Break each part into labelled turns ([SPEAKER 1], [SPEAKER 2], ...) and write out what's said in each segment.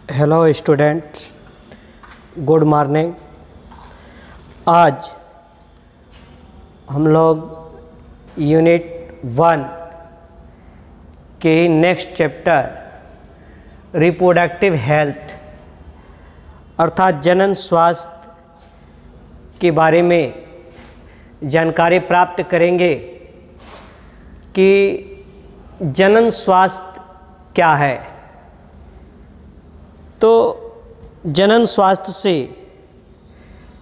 [SPEAKER 1] Hello students, good morning. आज हम लोग यूनिट 1 के नेक्स्ट चैप्टर रिप्रोडक्टिव हेल्थ अर्थात जनन स्वास्थ्य के बारे में जानकारी प्राप्त करेंगे कि जनन स्वास्थ्य क्या है। तो जनन स्वास्थ्य से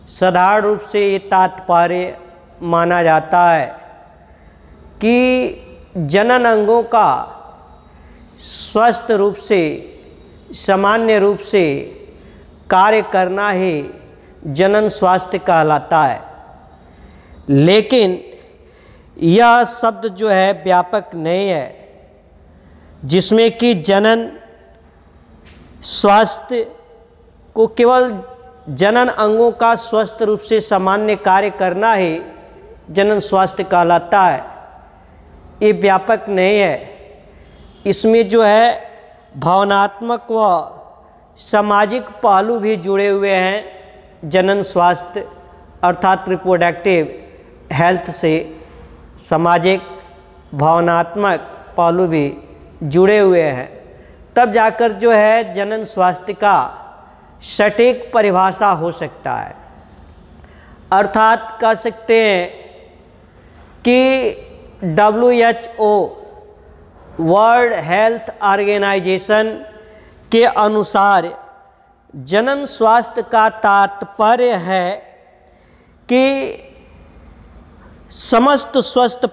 [SPEAKER 1] साधारण रूप से ये तात्पर्य माना जाता है कि जनन अंगों का स्वस्थ रूप से सामान्य रूप से कार्य करना ही जनन स्वास्थ्य कहलाता है। लेकिन यह शब्द जो है व्यापक नहीं है, जिसमें कि जनन स्वास्थ्य को केवल जनन अंगों का स्वस्थ रूप से सामान्य कार्य करना ही जनन स्वास्थ्य कहलाता है। ये व्यापक नहीं है, इसमें जो है भावनात्मक व सामाजिक पहलू भी जुड़े हुए हैं। जनन स्वास्थ्य अर्थात रिप्रोडक्टिव हेल्थ से सामाजिक भावनात्मक पहलू भी जुड़े हुए हैं, तब जाकर जो है जनन स्वास्थ्य का सटीक परिभाषा हो सकता है। अर्थात कह सकते हैं कि WHO वर्ल्ड हेल्थ ऑर्गेनाइजेशन के अनुसार जनन स्वास्थ्य का तात्पर्य है कि समस्त स्वस्थ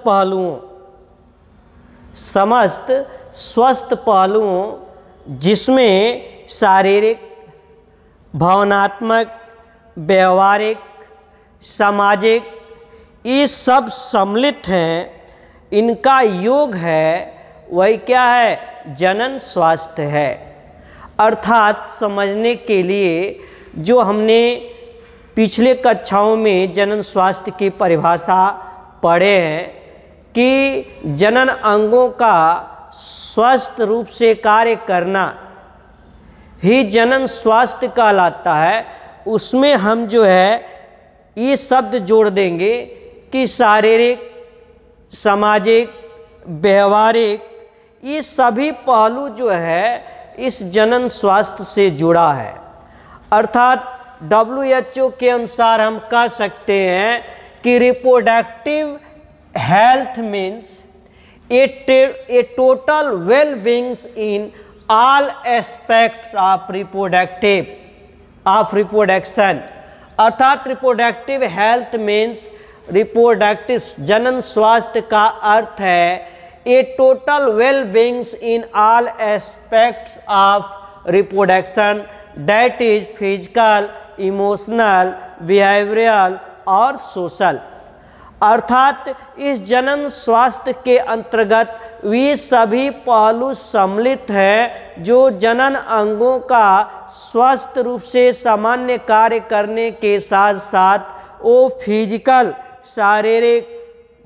[SPEAKER 1] पहलुओं जिसमें शारीरिक, भावनात्मक, व्यवहारिक, सामाजिक ये सब सम्मिलित हैं, इनका योग है, वही क्या है? जनन स्वास्थ्य है। अर्थात समझने के लिए जो हमने पिछले कक्षाओं में जनन स्वास्थ्य की परिभाषा पढ़े हैं कि जनन अंगों का स्वस्थ रूप से कार्य करना ही जनन स्वास्थ्य कहलाता है। उसमें हम जो है ये शब्द जोड़ देंगे कि शारीरिक, सामाजिक, व्यवहारिक ये सभी पहलू जो है इस जनन स्वास्थ्य से जुड़ा है। अर्थात WHO के अनुसार हम कह सकते हैं कि reproductive health means a total well-being in all aspects of reproduction। अर्थात रिप्रोडक्टिव हेल्थ मीन्स रिप्रोडक्टिव जनन स्वास्थ्य का अर्थ है a total well-being in all aspects of reproduction, that is physical, emotional, behavioral और social। अर्थात इस जनन स्वास्थ्य के अंतर्गत वे सभी पहलू सम्मिलित हैं जो जनन अंगों का स्वस्थ रूप से सामान्य कार्य करने के साथ साथ वो फिजिकल, शारीरिक,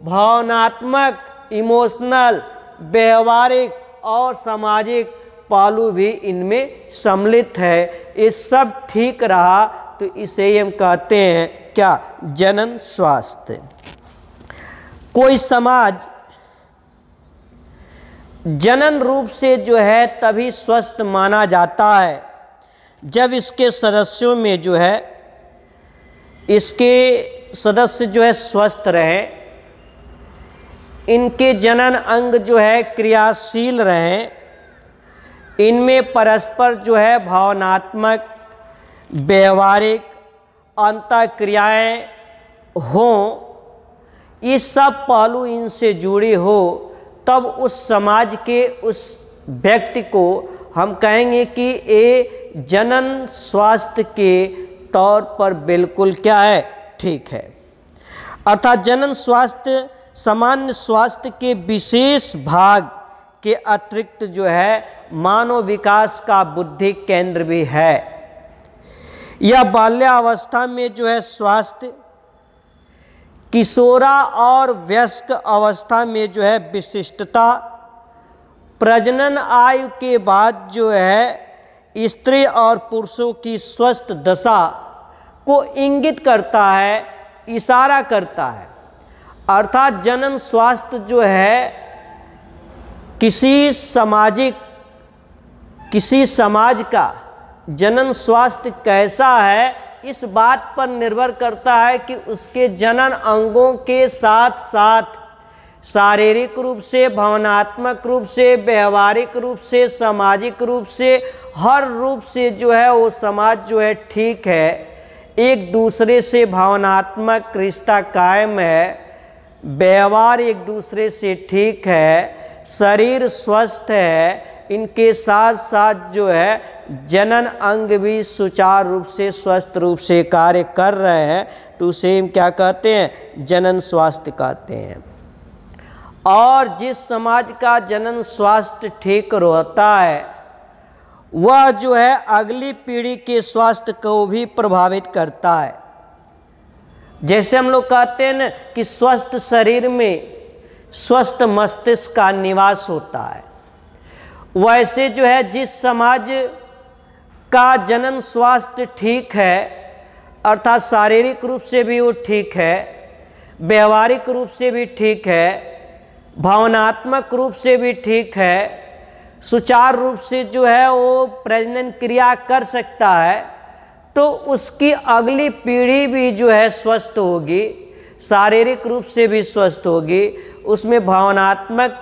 [SPEAKER 1] भावनात्मक, इमोशनल, व्यवहारिक और सामाजिक पहलू भी इनमें सम्मिलित है। ये सब ठीक रहा तो इसे ही हम कहते हैं क्या? जनन स्वास्थ्य। कोई समाज जनन रूप से जो है तभी स्वस्थ माना जाता है जब इसके सदस्यों में जो है इसके सदस्य जो है स्वस्थ रहें, इनके जनन अंग जो है क्रियाशील रहें, इनमें परस्पर जो है भावनात्मक, व्यवहारिक अंतःक्रियाएं हों, ये सब पहलू इनसे जुड़ी हो, तब उस समाज के उस व्यक्ति को हम कहेंगे कि ये जनन स्वास्थ्य के तौर पर बिल्कुल क्या है? ठीक है। अर्थात जनन स्वास्थ्य सामान्य स्वास्थ्य के विशेष भाग के अतिरिक्त जो है मानव विकास का बुद्धि केंद्र भी है। यह बाल्यावस्था में जो है स्वास्थ्य, किशोरा और वयस्क अवस्था में जो है विशिष्टता, प्रजनन आयु के बाद जो है स्त्री और पुरुषों की स्वस्थ दशा को इंगित करता है, इशारा करता है। अर्थात जनन स्वास्थ्य जो है किसी समाज का जनन स्वास्थ्य कैसा है, इस बात पर निर्भर करता है कि उसके जनन अंगों के साथ साथ शारीरिक रूप से, भावनात्मक रूप से, व्यवहारिक रूप से, सामाजिक रूप से, हर रूप से जो है वो समाज जो है ठीक है, एक दूसरे से भावनात्मक रिश्ता कायम है, व्यवहार एक दूसरे से ठीक है, शरीर स्वस्थ है, इनके साथ साथ जो है जनन अंग भी सुचारू रूप से, स्वस्थ रूप से कार्य कर रहे हैं, तो उसे हम क्या कहते हैं, जनन स्वास्थ्य कहते हैं। और जिस समाज का जनन स्वास्थ्य ठीक रहता है वह जो है अगली पीढ़ी के स्वास्थ्य को भी प्रभावित करता है। जैसे हम लोग कहते हैं ना कि स्वस्थ शरीर में स्वस्थ मस्तिष्क का निवास होता है, वैसे जो है जिस समाज का जनन स्वास्थ्य ठीक है, अर्थात शारीरिक रूप से भी वो ठीक है, व्यवहारिक रूप से भी ठीक है, भावनात्मक रूप से भी ठीक है, सुचारू रूप से जो है वो प्रजनन क्रिया कर सकता है, तो उसकी अगली पीढ़ी भी जो है स्वस्थ होगी, शारीरिक रूप से भी स्वस्थ होगी, उसमें भावनात्मक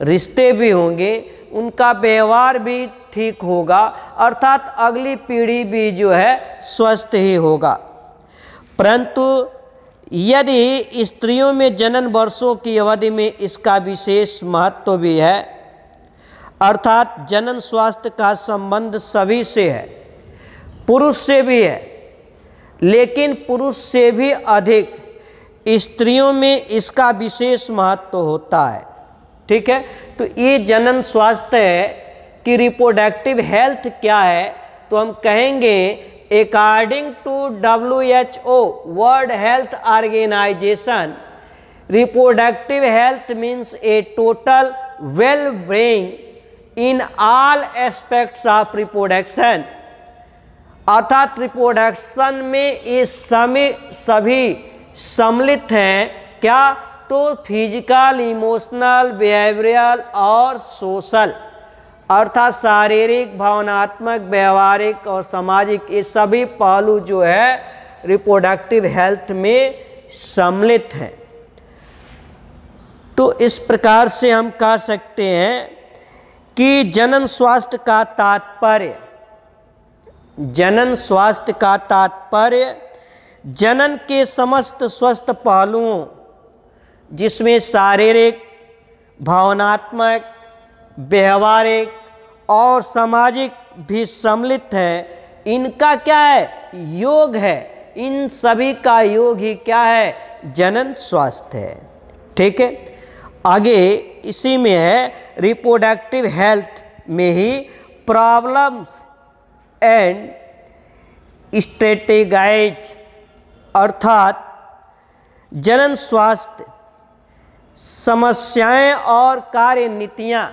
[SPEAKER 1] रिश्ते भी होंगे, उनका व्यवहार भी ठीक होगा, अर्थात अगली पीढ़ी भी जो है स्वस्थ ही होगा। परंतु यदि स्त्रियों में जनन वर्षों की अवधि में इसका विशेष महत्व भी है, अर्थात जनन स्वास्थ्य का संबंध सभी से है, पुरुष से भी है, लेकिन पुरुष से भी अधिक स्त्रियों में इसका विशेष महत्व होता है। ठीक है, तो ये जनन स्वास्थ्य है कि रिप्रोडक्टिव हेल्थ क्या है, तो हम कहेंगे according to WHO world health organisation, reproductive health means a total well being in all aspects of reproduction. अर्थात रिप्रोडक्शन में ये सभी सम्मिलित हैं, क्या, तो फिजिकल, इमोशनल, बिहेवियरल और सोशल, अर्थात शारीरिक, भावनात्मक, व्यवहारिक और सामाजिक, ये सभी पहलू जो है रिप्रोडक्टिव हेल्थ में सम्मिलित हैं। तो इस प्रकार से हम कह सकते हैं कि जनन स्वास्थ्य का तात्पर्य, जनन के समस्त स्वस्थ पहलुओं, जिसमें शारीरिक, भावनात्मक, व्यवहारिक और सामाजिक भी सम्मिलित है, इनका क्या है, योग है, इन सभी का योग ही क्या है, जनन स्वास्थ्य है। ठीक है, आगे इसी में है रिप्रोडक्टिव हेल्थ में ही प्रॉब्लम्स एंड स्ट्रेटेगाइज, अर्थात जनन स्वास्थ्य समस्याएं और कार्य नीतियाँ,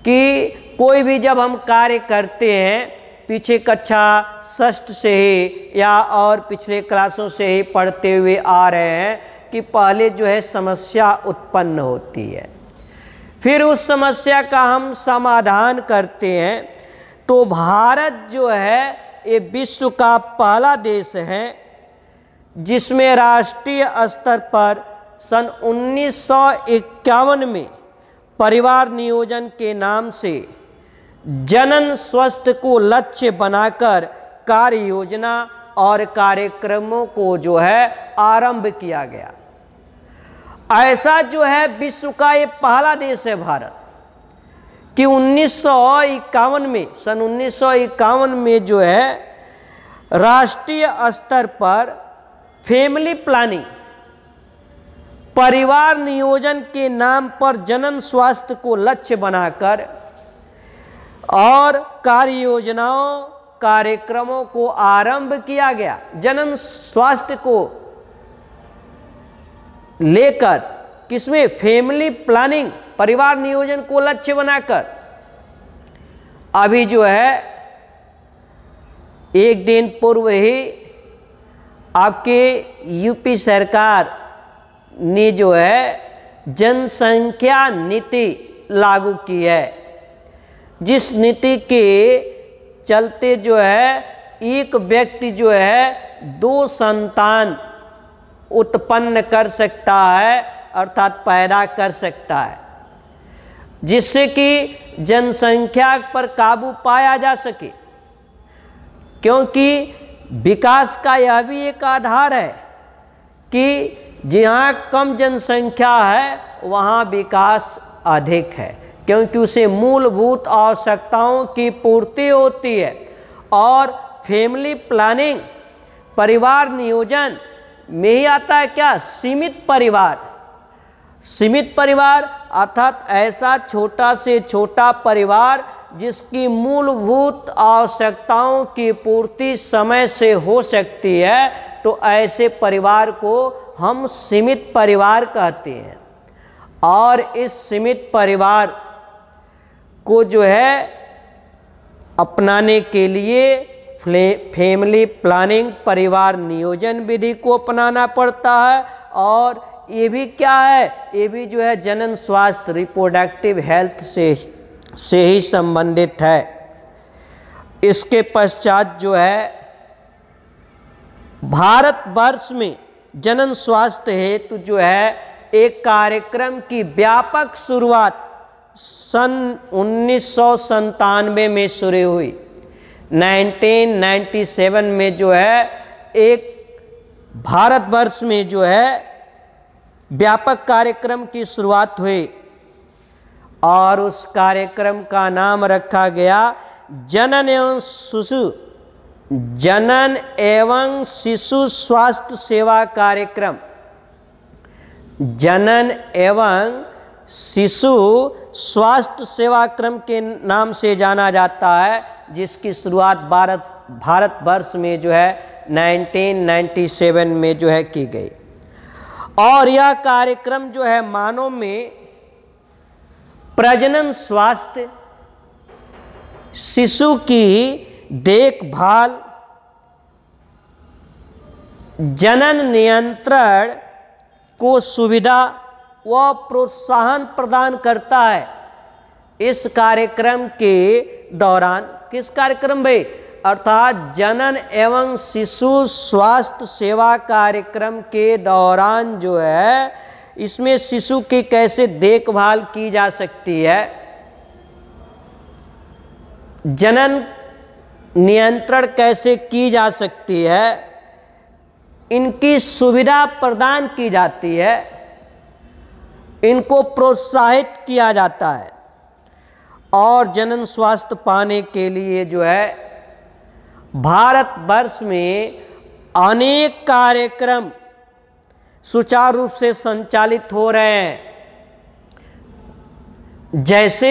[SPEAKER 1] कि कोई भी जब हम कार्य करते हैं, पीछे कक्षा 6 से ही या और पिछले क्लासों से ही पढ़ते हुए आ रहे हैं कि पहले जो है समस्या उत्पन्न होती है, फिर उस समस्या का हम समाधान करते हैं। तो भारत जो है ये विश्व का पहला देश है जिसमें राष्ट्रीय स्तर पर सन 1951 में परिवार नियोजन के नाम से जनन स्वास्थ्य को लक्ष्य बनाकर कार्य योजना और कार्यक्रमों को जो है आरंभ किया गया। ऐसा जो है विश्व का ये पहला देश है भारत कि 1951 में, सन 1951 में जो है राष्ट्रीय स्तर पर फैमिली प्लानिंग, परिवार नियोजन के नाम पर जनन स्वास्थ्य को लक्ष्य बनाकर और कार्य योजनाओं, कार्यक्रमों को आरंभ किया गया। जनन स्वास्थ्य को लेकर किसमें, फैमिली प्लानिंग, परिवार नियोजन को लक्ष्य बनाकर। अभी जो है एक दिन पूर्व ही आपके यूपी सरकार ने जो है जनसंख्या नीति लागू की है, जिस नीति के चलते जो है एक व्यक्ति जो है 2 संतान उत्पन्न कर सकता है, अर्थात पैदा कर सकता है, जिससे कि जनसंख्या पर काबू पाया जा सके। क्योंकि विकास का यह भी एक आधार है कि जहाँ कम जनसंख्या है वहाँ विकास अधिक है, क्योंकि उसे मूलभूत आवश्यकताओं की पूर्ति होती है। और फैमिली प्लानिंग, परिवार नियोजन में ही आता है क्या? सीमित परिवार। सीमित परिवार अर्थात ऐसा छोटा से छोटा परिवार जिसकी मूलभूत आवश्यकताओं की पूर्ति समय से हो सकती है, तो ऐसे परिवार को हम सीमित परिवार कहते हैं। और इस सीमित परिवार को जो है अपनाने के लिए फैमिली प्लानिंग, परिवार नियोजन विधि को अपनाना पड़ता है। और ये भी क्या है? ये भी जो है जनन स्वास्थ्य, रिप्रोडक्टिव हेल्थ से ही संबंधित है। इसके पश्चात जो है भारतवर्ष में जनन स्वास्थ्य हेतु जो है एक कार्यक्रम की व्यापक शुरुआत सन 1997 में शुरू हुई। 1997 में जो है एक भारतवर्ष में जो है व्यापक कार्यक्रम की शुरुआत हुई और उस कार्यक्रम का नाम रखा गया जनन एवं शिशु स्वास्थ्य सेवा कार्यक्रम। जनन एवं शिशु स्वास्थ्य सेवा क्रम के नाम से जाना जाता है, जिसकी शुरुआत भारतवर्ष में जो है 1997 में जो है की गई। और यह कार्यक्रम जो है मानव में प्रजनन स्वास्थ्य, शिशु की देखभाल, जनन नियंत्रण को सुविधा व प्रोत्साहन प्रदान करता है। इस कार्यक्रम के दौरान, किस कार्यक्रम भाई? अर्थात जनन एवं शिशु स्वास्थ्य सेवा कार्यक्रम के दौरान जो है इसमें शिशु की कैसे देखभाल की जा सकती है, जनन नियंत्रण कैसे की जा सकती है, इनकी सुविधा प्रदान की जाती है, इनको प्रोत्साहित किया जाता है। और जनन स्वास्थ्य पाने के लिए जो है भारतवर्ष में अनेक कार्यक्रम सुचारू रूप से संचालित हो रहे हैं, जैसे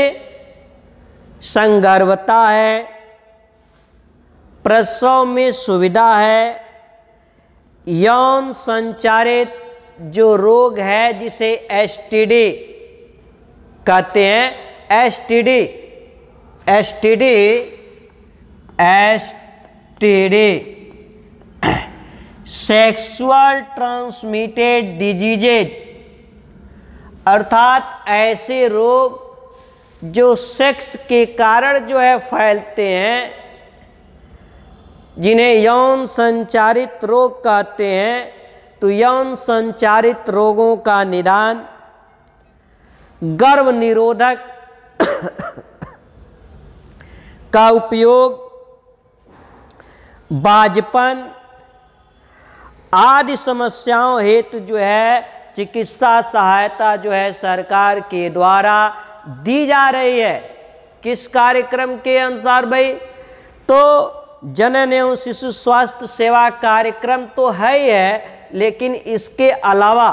[SPEAKER 1] संगर्भता है, प्रसव में सुविधा है, यौन संचारित जो रोग है जिसे एसटीडी कहते हैं, एसटीडी सेक्सुअल ट्रांसमिटेड डिजीजेज, अर्थात ऐसे रोग जो सेक्स के कारण जो है फैलते हैं, जिन्हें यौन संचारित रोग कहते हैं। तो यौन संचारित रोगों का निदान, गर्भ निरोधक का उपयोग, बांझपन आदि समस्याओं हेतु जो है चिकित्सा सहायता जो है सरकार के द्वारा दी जा रही है। किस कार्यक्रम के अनुसार भाई? तो जनन एवं शिशु स्वास्थ्य सेवा कार्यक्रम तो है ही है, लेकिन इसके अलावा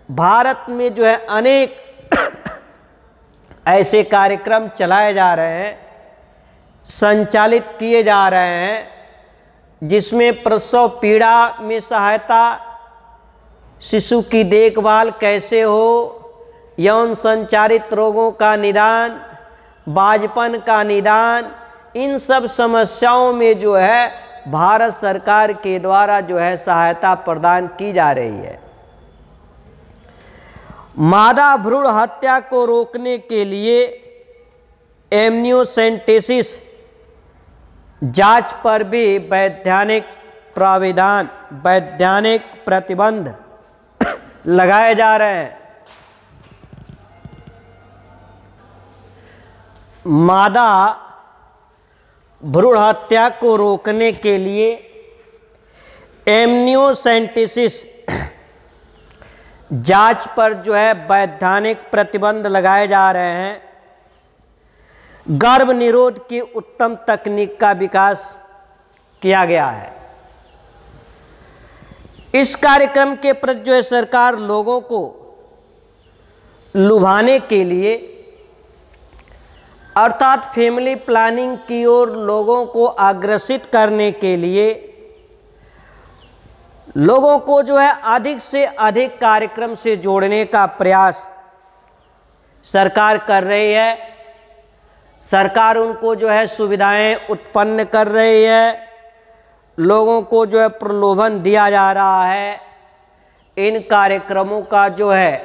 [SPEAKER 1] भारत में जो है अनेक ऐसे कार्यक्रम चलाए जा रहे हैं, संचालित किए जा रहे हैं, जिसमें प्रसव पीड़ा में सहायता, शिशु की देखभाल कैसे हो, यौन संचारित रोगों का निदान, बांझपन का निदान, इन सब समस्याओं में जो है भारत सरकार के द्वारा जो है सहायता प्रदान की जा रही है। मादा भ्रूण हत्या को रोकने के लिए एमनियोसेंटेसिस जांच पर भी वैधानिक प्राविधान, वैधानिक प्रतिबंध लगाए जा रहे हैं। मादा भ्रूण हत्या को रोकने के लिए एमनियोसेंटेसिस जांच पर जो है वैधानिक प्रतिबंध लगाए जा रहे हैं। गर्भ निरोध की उत्तम तकनीक का विकास किया गया है। इस कार्यक्रम के प्रति जो है सरकार लोगों को लुभाने के लिए अर्थात फैमिली प्लानिंग की ओर लोगों को अग्रसित करने के लिए लोगों को जो है अधिक से अधिक कार्यक्रम से जोड़ने का प्रयास सरकार कर रही है। सरकार उनको जो है सुविधाएं उत्पन्न कर रही है, लोगों को जो है प्रलोभन दिया जा रहा है। इन कार्यक्रमों का जो है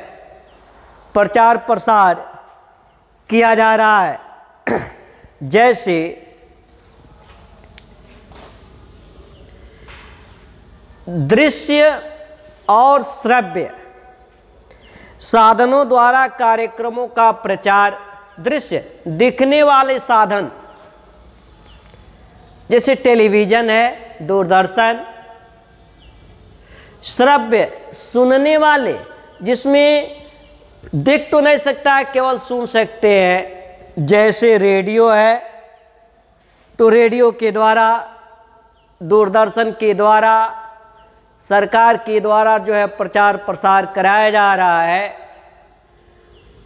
[SPEAKER 1] प्रचार प्रसार किया जा रहा है। जैसे दृश्य और श्रव्य साधनों द्वारा कार्यक्रमों का प्रचार। दृश्य दिखने वाले साधन जैसे टेलीविजन है, दूरदर्शन। श्रव्य सुनने वाले, जिसमें दिख तो नहीं सकता है, केवल सुन सकते हैं, जैसे रेडियो है तो रेडियो के द्वारा, दूरदर्शन के द्वारा, सरकार के द्वारा जो है प्रचार प्रसार कराया जा रहा है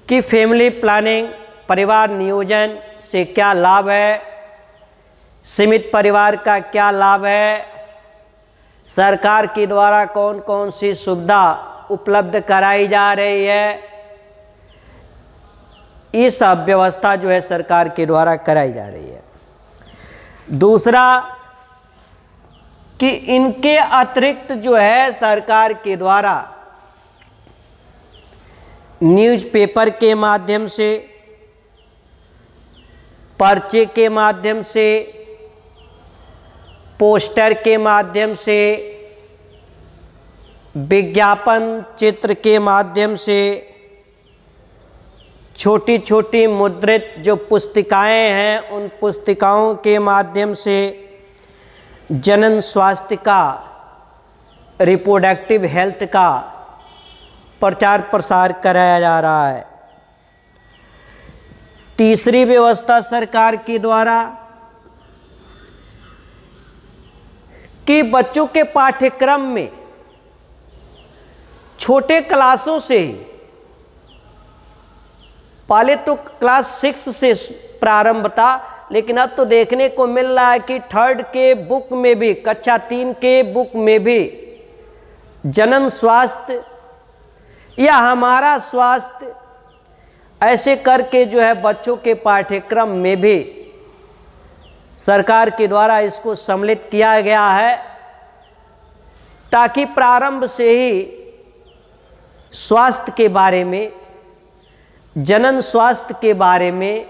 [SPEAKER 1] कि फैमिली प्लानिंग, परिवार नियोजन से क्या लाभ है, सीमित परिवार का क्या लाभ है, सरकार के द्वारा कौन कौन सी सुविधा उपलब्ध कराई जा रही है। ये सब व्यवस्था जो है सरकार के द्वारा कराई जा रही है। दूसरा कि इनके अतिरिक्त जो है सरकार के द्वारा न्यूज़पेपर के माध्यम से, पर्चे के माध्यम से, पोस्टर के माध्यम से, विज्ञापन चित्र के माध्यम से, छोटी छोटी मुद्रित जो पुस्तिकाएं हैं उन पुस्तिकाओं के माध्यम से जनन स्वास्थ्य का, रिप्रोडक्टिव हेल्थ का प्रचार प्रसार कराया जा रहा है। तीसरी व्यवस्था सरकार के द्वारा कि बच्चों के पाठ्यक्रम में छोटे क्लासों से ही, पहले तो क्लास 6 से प्रारंभ था, लेकिन अब तो देखने को मिल रहा है कि 3rd के बुक में भी, कक्षा 3 के बुक में भी जनन स्वास्थ्य या हमारा स्वास्थ्य ऐसे करके जो है बच्चों के पाठ्यक्रम में भी सरकार के द्वारा इसको सम्मिलित किया गया है, ताकि प्रारंभ से ही स्वास्थ्य के बारे में, जनन स्वास्थ्य के बारे में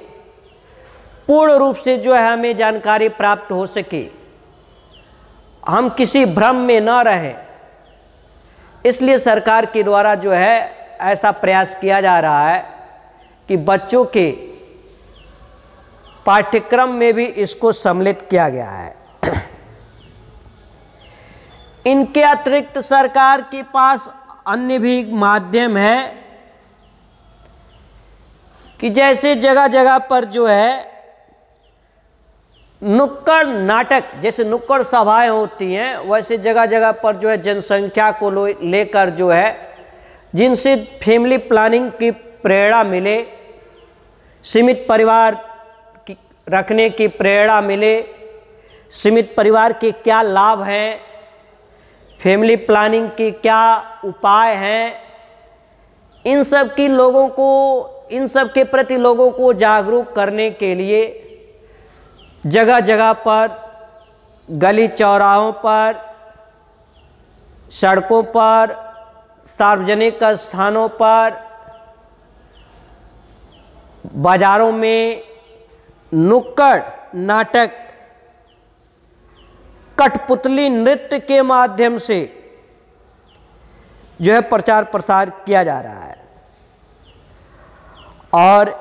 [SPEAKER 1] पूर्ण रूप से जो है हमें जानकारी प्राप्त हो सके, हम किसी भ्रम में न रहें। इसलिए सरकार के द्वारा जो है ऐसा प्रयास किया जा रहा है कि बच्चों के पाठ्यक्रम में भी इसको सम्मिलित किया गया है। इनके अतिरिक्त सरकार के पास अन्य भी माध्यम है कि जैसे जगह जगह पर जो है नुक्कड़ नाटक, जैसे नुक्कड़ सभाएं होती हैं, वैसे जगह जगह पर जो है जनसंख्या को लेकर जो है, जिनसे फैमिली प्लानिंग की प्रेरणा मिले, सीमित परिवार रखने की प्रेरणा मिले, सीमित परिवार के क्या लाभ हैं, फैमिली प्लानिंग के क्या उपाय हैं, इन सब की लोगों को इन सब के प्रति लोगों को जागरूक करने के लिए जगह जगह पर, गली चौराहों पर, सड़कों पर, सार्वजनिक स्थानों पर, बाजारों में नुक्कड़ नाटक, कठपुतली नृत्य के माध्यम से जो है प्रचार प्रसार किया जा रहा है। और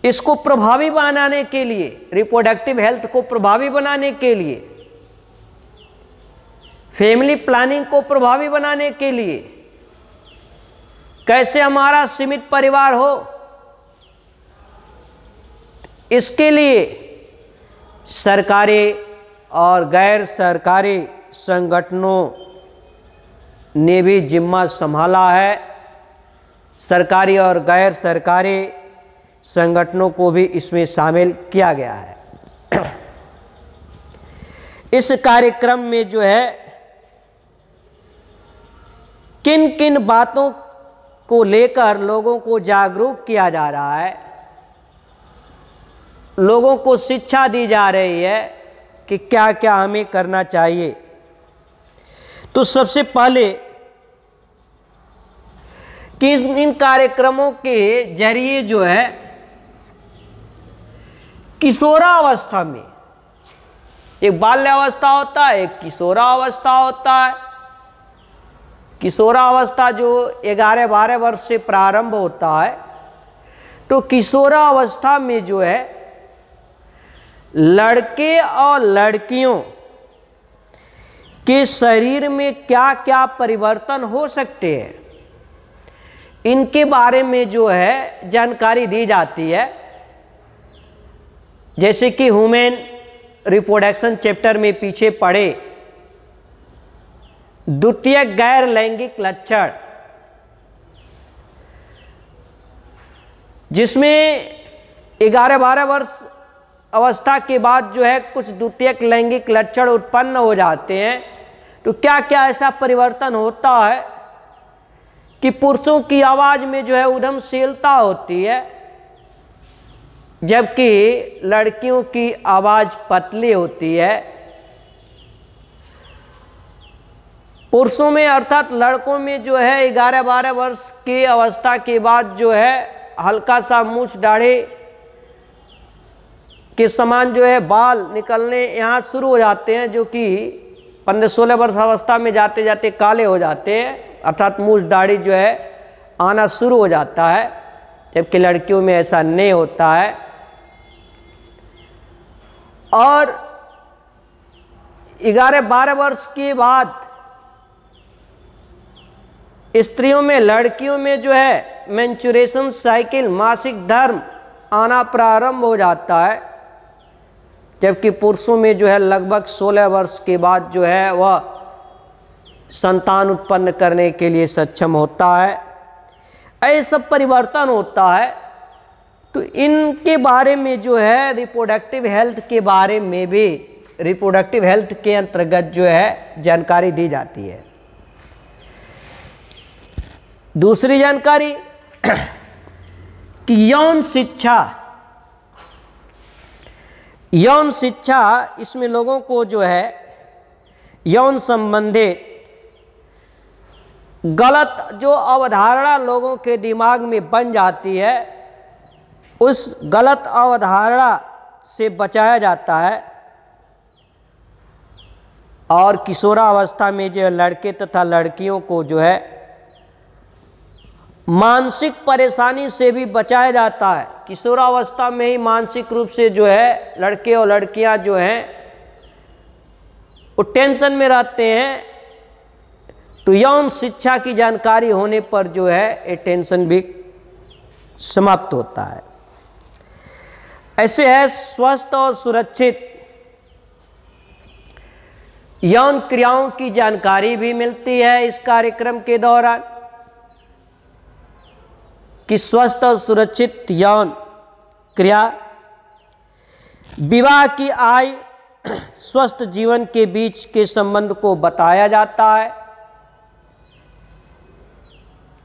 [SPEAKER 1] इसको प्रभावी बनाने के लिए, रिप्रोडक्टिव हेल्थ को प्रभावी बनाने के लिए, फैमिली प्लानिंग को प्रभावी बनाने के लिए, कैसे हमारा सीमित परिवार हो, इसके लिए सरकारी और गैर सरकारी संगठनों ने भी जिम्मा संभाला है। सरकारी और गैर सरकारी संगठनों को भी इसमें शामिल किया गया है। इस कार्यक्रम में जो है किन किन बातों को लेकर लोगों को जागरूक किया जा रहा है, लोगों को शिक्षा दी जा रही है कि क्या क्या हमें करना चाहिए। तो सबसे पहले कि इन कार्यक्रमों के जरिए जो है किशोरावस्था में, एक बाल्यावस्था होता है, एक किशोरावस्था होता है। किशोरावस्था जो 11-12 वर्ष से प्रारंभ होता है, तो किशोरावस्था में जो है लड़के और लड़कियों के शरीर में क्या क्या परिवर्तन हो सकते हैं, इनके बारे में जो है जानकारी दी जाती है। जैसे कि ह्यूमन रिप्रोडक्शन चैप्टर में पीछे पढ़े, द्वितीय गैर लैंगिक लक्षण, जिसमें 11-12 वर्ष अवस्था के बाद जो है कुछ द्वितीयक लैंगिक लक्षण उत्पन्न हो जाते हैं। तो क्या क्या ऐसा परिवर्तन होता है कि पुरुषों की आवाज में जो है उद्यमशीलता होती है, जबकि लड़कियों की आवाज पतली होती है। पुरुषों में अर्थात लड़कों में जो है 11-12 वर्ष की अवस्था के बाद जो है हल्का सा मूछ दाढ़ी के समान जो है बाल निकलने यहाँ शुरू हो जाते हैं, जो कि 15-16 वर्ष अवस्था में जाते जाते काले हो जाते हैं, अर्थात मूछ दाढ़ी जो है आना शुरू हो जाता है, जबकि लड़कियों में ऐसा नहीं होता है। और 11-12 वर्ष के बाद स्त्रियों में, लड़कियों में जो है मेंस्ट्रुएशन साइकिल, मासिक धर्म आना प्रारंभ हो जाता है, जबकि पुरुषों में जो है लगभग 16 वर्ष के बाद जो है वह संतान उत्पन्न करने के लिए सक्षम होता है। ऐसा परिवर्तन होता है। तो इनके बारे में जो है रिप्रोडक्टिव हेल्थ के बारे में भी, रिप्रोडक्टिव हेल्थ के अंतर्गत जो है जानकारी दी जाती है। दूसरी जानकारी कि यौन शिक्षा, यौन शिक्षा, इसमें लोगों को जो है यौन संबंधित गलत जो अवधारणा लोगों के दिमाग में बन जाती है, उस गलत अवधारणा से बचाया जाता है। और किशोरावस्था में जो लड़के तथा लड़कियों को जो है मानसिक परेशानी से भी बचाया जाता है। किशोरावस्था में ही मानसिक रूप से जो है लड़के और लड़कियां जो हैं वो टेंशन में रहते हैं, तो यौन शिक्षा की जानकारी होने पर जो है ये टेंशन भी समाप्त होता है। ऐसे है स्वस्थ और सुरक्षित यौन क्रियाओं की जानकारी भी मिलती है इस कार्यक्रम के दौरान, कि स्वस्थ और सुरक्षित यौन क्रिया, विवाह की आयु, स्वस्थ जीवन के बीच के संबंध को बताया जाता है।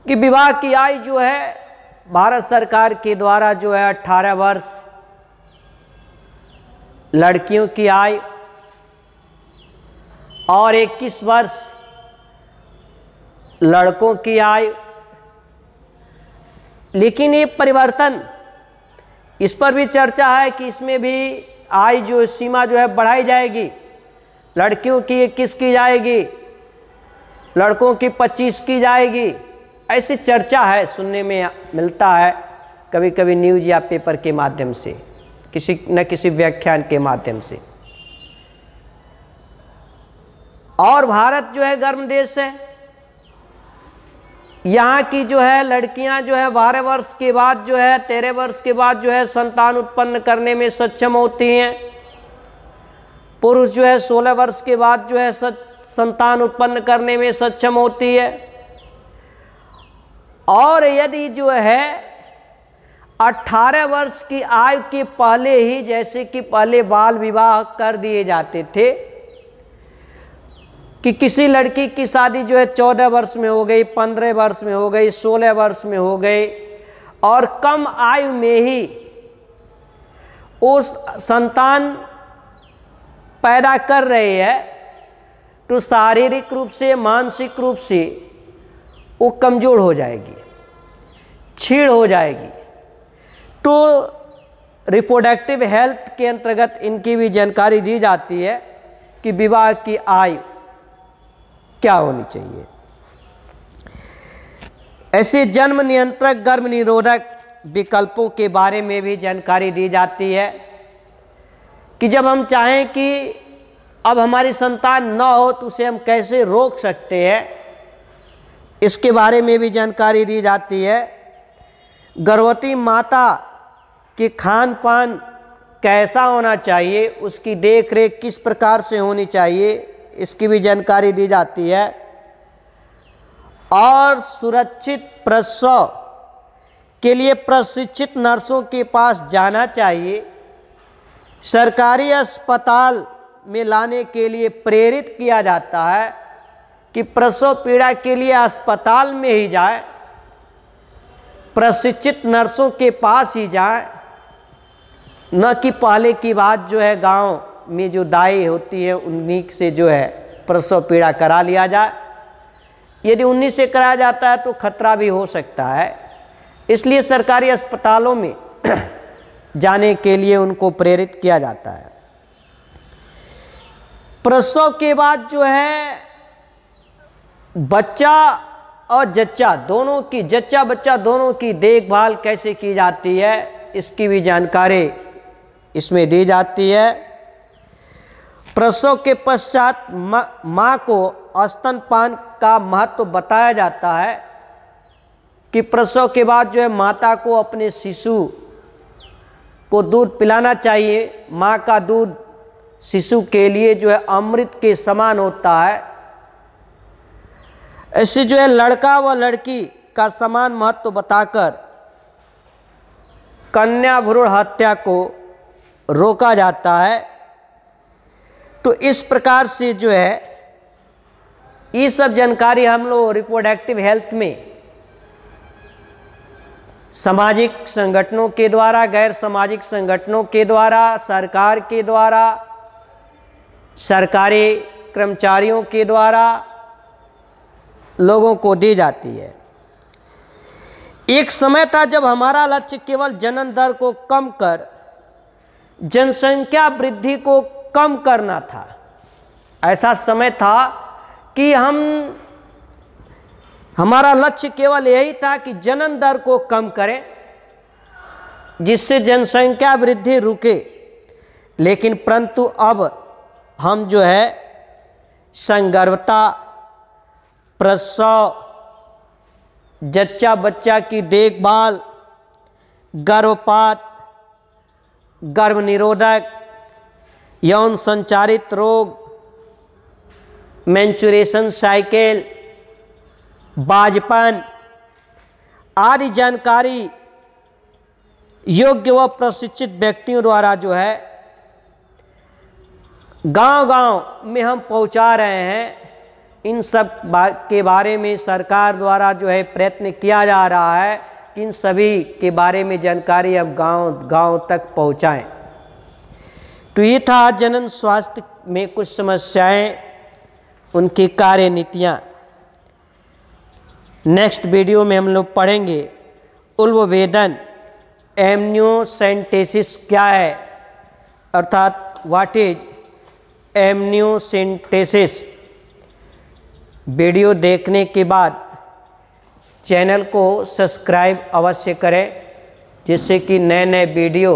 [SPEAKER 1] कि विवाह की आयु जो है भारत सरकार के द्वारा जो है 18 वर्ष लड़कियों की आयु और 21 वर्ष लड़कों की आयु। लेकिन ये परिवर्तन, इस पर भी चर्चा है कि इसमें भी आयु जो सीमा जो है बढ़ाई जाएगी। लड़कियों की 21 की जाएगी, लड़कों की 25 की जाएगी, ऐसी चर्चा है, सुनने में मिलता है कभी कभी न्यूज़ या पेपर के माध्यम से, किसी न किसी व्याख्यान के माध्यम से। और भारत जो है गर्म देश है, यहाँ की जो है लड़कियाँ जो है 12 वर्ष के बाद जो है 13 वर्ष के बाद जो है संतान उत्पन्न करने में सक्षम होती हैं। पुरुष जो है 16 वर्ष के बाद जो है संतान उत्पन्न करने में सक्षम होती है। और यदि जो है 18 वर्ष की आयु के पहले ही, जैसे कि पहले बाल विवाह कर दिए जाते थे कि किसी लड़की की शादी जो है 14 वर्ष में हो गई, 15 वर्ष में हो गई, 16 वर्ष में हो गई और कम आयु में ही उस संतान पैदा कर रहे हैं, तो शारीरिक रूप से, मानसिक रूप से वो कमज़ोर हो जाएगी, छीड़ हो जाएगी। तो रिप्रोडक्टिव हेल्थ के अंतर्गत इनकी भी जानकारी दी जाती है कि विवाह की आयु क्या होनी चाहिए। ऐसे जन्म नियंत्रक, गर्भ निरोधक विकल्पों के बारे में भी जानकारी दी जाती है कि जब हम चाहें कि अब हमारी संतान न हो तो उसे हम कैसे रोक सकते हैं, इसके बारे में भी जानकारी दी जाती है। गर्भवती माता के खान पान कैसा होना चाहिए, उसकी देख रेख किस प्रकार से होनी चाहिए, इसकी भी जानकारी दी जाती है। और सुरक्षित प्रसव के लिए प्रशिक्षित नर्सों के पास जाना चाहिए। सरकारी अस्पताल में लाने के लिए प्रेरित किया जाता है कि प्रसव पीड़ा के लिए अस्पताल में ही जाए, प्रशिक्षित नर्सों के पास ही जाए, न कि पहले की बात जो है गांव में जो दाई होती है उन्हीं से जो है प्रसव पीड़ा करा लिया जाए। यदि उन्हीं से कराया जाता है तो खतरा भी हो सकता है, इसलिए सरकारी अस्पतालों में जाने के लिए उनको प्रेरित किया जाता है। प्रसव के बाद जो है बच्चा और जच्चा दोनों की, जच्चा बच्चा दोनों की देखभाल कैसे की जाती है, इसकी भी जानकारी इसमें दी जाती है। प्रसव के पश्चात माँ को स्तनपान का महत्व बताया जाता है कि प्रसव के बाद जो है माता को अपने शिशु को दूध पिलाना चाहिए। माँ का दूध शिशु के लिए जो है अमृत के समान होता है। ऐसे जो है लड़का व लड़की का समान महत्व बताकर कन्या भ्रूण हत्या को रोका जाता है। तो इस प्रकार से जो है ये सब जानकारी हम लोग रिप्रोडक्टिव हेल्थ में सामाजिक संगठनों के द्वारा, गैर सामाजिक संगठनों के द्वारा, सरकार के द्वारा, सरकारी कर्मचारियों के द्वारा लोगों को दी जाती है। एक समय था जब हमारा लक्ष्य केवल जनन दर को कम कर जनसंख्या वृद्धि को कम करना था। ऐसा समय था कि हमारा लक्ष्य केवल यही था कि जनन दर को कम करें जिससे जनसंख्या वृद्धि रुके। लेकिन परंतु अब हम जो है संगर्भता, प्रसव, जच्चा बच्चा की देखभाल, गर्भपात, गर्भ निरोधक, यौन संचारित रोग, मेंस्ट्रुएशन साइकिल, बाजपन आदि जानकारी योग्य व प्रशिक्षित व्यक्तियों द्वारा जो है गांव-गांव में हम पहुंचा रहे हैं। इन सब के बारे में सरकार द्वारा जो है प्रयत्न किया जा रहा है कि इन सभी के बारे में जानकारी अब गांव तक पहुंचाएं। तो ये था जनन स्वास्थ्य में कुछ समस्याएं, उनकी कार्यनीतियाँ। नेक्स्ट वीडियो में हम लोग पढ़ेंगे उल्बवेदन, एमनियोसेंटेसिस क्या है, अर्थात व्हाट इज एमनियोसेंटेसिस। वीडियो देखने के बाद चैनल को सब्सक्राइब अवश्य करें, जिससे कि नए नए वीडियो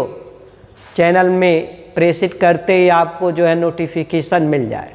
[SPEAKER 1] चैनल में प्रेषित करते ही आपको जो है नोटिफिकेशन मिल जाए।